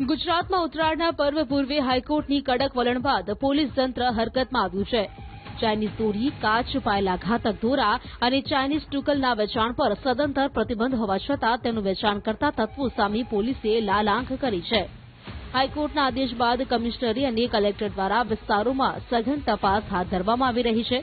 ગુજરાતમાં ઉત્તરાયણના પર્વ પૂર્વે હાઈકોર્ટની કડક વલણ બાદ પોલીસ તંત્ર હરકતમાં આવ્યું છે. ચાઇનીઝ દોરી, કાચ, પાયેલા ઘાતક દોરા અને ચાઇનીઝ ટુકલના વેચાણ પર સદંતર પ્રતિબંધ હોવા છતાં તેનું વેચાણ કરતા તત્વો સામે પોલીસે લાલ આંખ કરી છે. હાઈકોર્ટના આદેશ બાદ કમિશનરી અને કલેક્ટર દ્વારા વિસ્તારોમાં સઘન તપાસ હાથ ધરવામાં આવી રહી છે.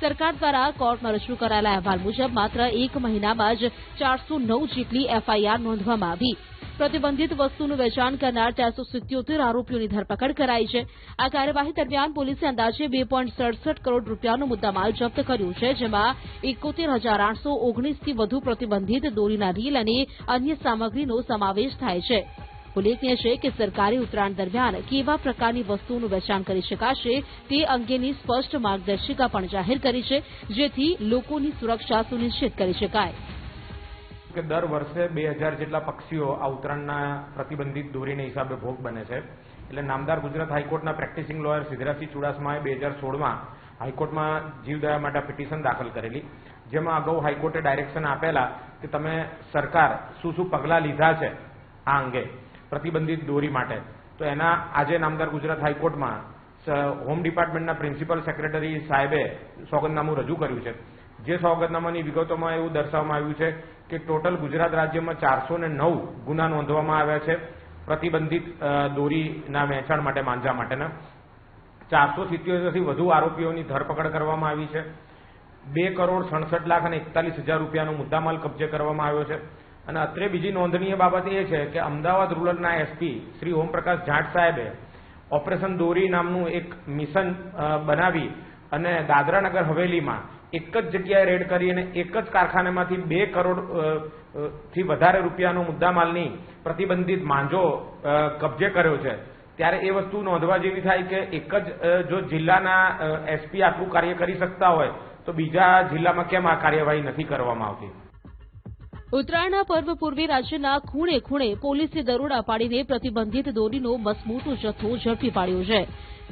સરકાર દ્વારા કોર્ટમાં રજૂ કરાયેલા અહેવાલ મુજબ માત્ર એક મહિનામાં જ 409 જેટલી એફઆઈઆર નોંધવામાં આવી. પ્રતિબંધિત વસ્તુનું વેચાણ કરનાર 477 આરોપીઓની ધરપકડ કરાઈ છે. આ કાર્યવાહી દરમિયાન પોલીસે અંદાજે 2.67 કરોડ રૂપિયાનો મુદ્દામાલ જપ્ત કર્યો છે, જેમાં 71,819થી વધુ પ્રતિબંધિત દોરીના રીલ અને અન્ય સામગ્રીનો સમાવેશ થાય છે. ઉલ્લેખનીય છે કે સરકારે ઉત્તરાયણ દરમિયાન કેવા પ્રકારની વસ્તુઓનું વેચાણ કરી શકાશે તે અંગેની સ્પષ્ટ માર્ગદર્શિકા પણ જાહેર કરી છે, જેથી લોકોની સુરક્ષા સુનિશ્ચિત કરી શકાય. કે દર વર્ષે 2000 જેટલા પક્ષીઓ આ ઉત્તરાયણના પ્રતિબંધિત દોરીના હિસાબે ભોગ બને છે. એટલે નામદાર ગુજરાત હાઈકોર્ટના પ્રેક્ટિસિંગ લોયર સિદ્ધરાજસિંહ ચુડાસમાએ 2016માં હાઈકોર્ટમાં જીવદયા માટે પિટિશન દાખલ કરેલી, જેમાં અગાઉ હાઈકોર્ટે ડાયરેક્શન આપેલા કે તમે સરકાર શું પગલાં લીધા છે આ અંગે પ્રતિબંધિત દોરી માટે. તો એના આજે નામદાર ગુજરાત હાઈકોર્ટમાં હોમ ડિપાર્ટમેન્ટના પ્રિન્સિપલ સેક્રેટરી સાહેબે સોગંદનામું રજૂ કર્યું છે. જે સોગંદનામાની વિગતોમાં એવું દર્શાવવામાં આવ્યું છે કે ટોટલ ગુજરાત રાજ્યમાં 409 ગુના નોંધવામાં આવ્યા છે પ્રતિબંધિત દોરીના વેચાણ માટે, માંજા માટેના. 477થી વધુ આરોપીઓની ધરપકડ કરવામાં આવી છે. 2,67,41,000 રૂપિયાનો મુદ્દામાલ કબજે કરવામાં આવ્યો છે. અને અત્રે બીજી નોંધનીય બાબત એ છે કે અમદાવાદ રૂરલના એસપી શ્રી ઓમપ્રકાશ જાટ સાહેબે ઓપરેશન દોરી નામનું એક મિશન બનાવી અને દાદરાનગર હવેલીમાં એક જ જગ્યાએ રેડ કરી અને એક જ કારખાનામાંથી 2 કરોડથી વધારે રૂપિયાનો મુદ્દામાલની પ્રતિબંધિત માંજો કબજે કર્યો છે. ત્યારે એ વસ્તુ નોંધવા જેવી થાય કે એક જ જો જિલ્લાના એસપી આટલું કાર્ય કરી શકતા હોય તો બીજા જિલ્લામાં કેમ આ કાર્યવાહી નથી કરવામાં આવતી. ઉત્તરાયણના પર્વ પૂર્વે રાજ્યના ખૂણે ખૂણે પોલીસે દરોડા પાડીને પ્રતિબંધિત દોરીનો મસમોટો જથ્થો ઝડપી પાડ્યો છે.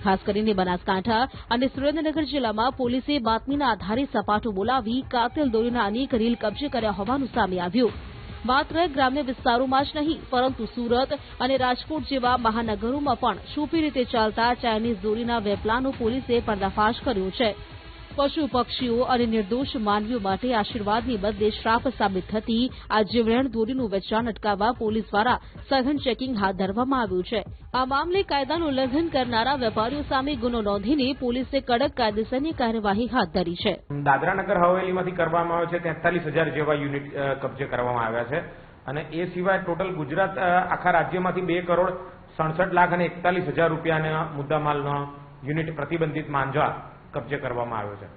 ખાસ કરીને બનાસકાંઠા અને સુરેન્દ્રનગર જિલ્લામાં પોલીસે બાતમીના આધારે સપાટો બોલાવી કાતિલ દોરીના અનેક રીલ કબજે કર્યા હોવાનું સામે આવ્યું. માત્ર ગ્રામ્ય વિસ્તારોમાં જ નહીં, પરંતુ સુરત અને રાજકોટ જેવા મહાનગરોમાં પણ છુપી રીતે ચાલતા ચાઇનીઝ દોરીના વેપલાનો પોલીસે પર્દાફાશ કર્યો છે. પશુ પક્ષીઓ અને નિર્દોષ માનવીઓ માટે આશીર્વાદની બદલે શ્રાપ સાબિત થતી આ જીવલેણ દોરીનું વેચાણ અટકાવવા પોલીસ દ્વારા સઘન ચેકિંગ હાથ ધરવામાં આવ્યું છે. આ મામલે કાયદાનું ઉલ્લંઘન કરનારા વેપારીઓ સામે ગુનો નોંધીને પોલીસે કડક કાયદેસરની કાર્યવાહી હાથ ધરી છે. દાદરાનગર હવેલીમાંથી કરવામાં આવે છે 43,000 જેવા યુનિટ કબજે કરવામાં આવ્યા છે. અને એ સિવાય ટોટલ ગુજરાત આખા રાજ્યમાંથી 2,67,41,000 રૂપિયાના મુદ્દામાલનો યુનિટ પ્રતિબંધિત માંજા કબજે કરવામાં આવ્યો છે.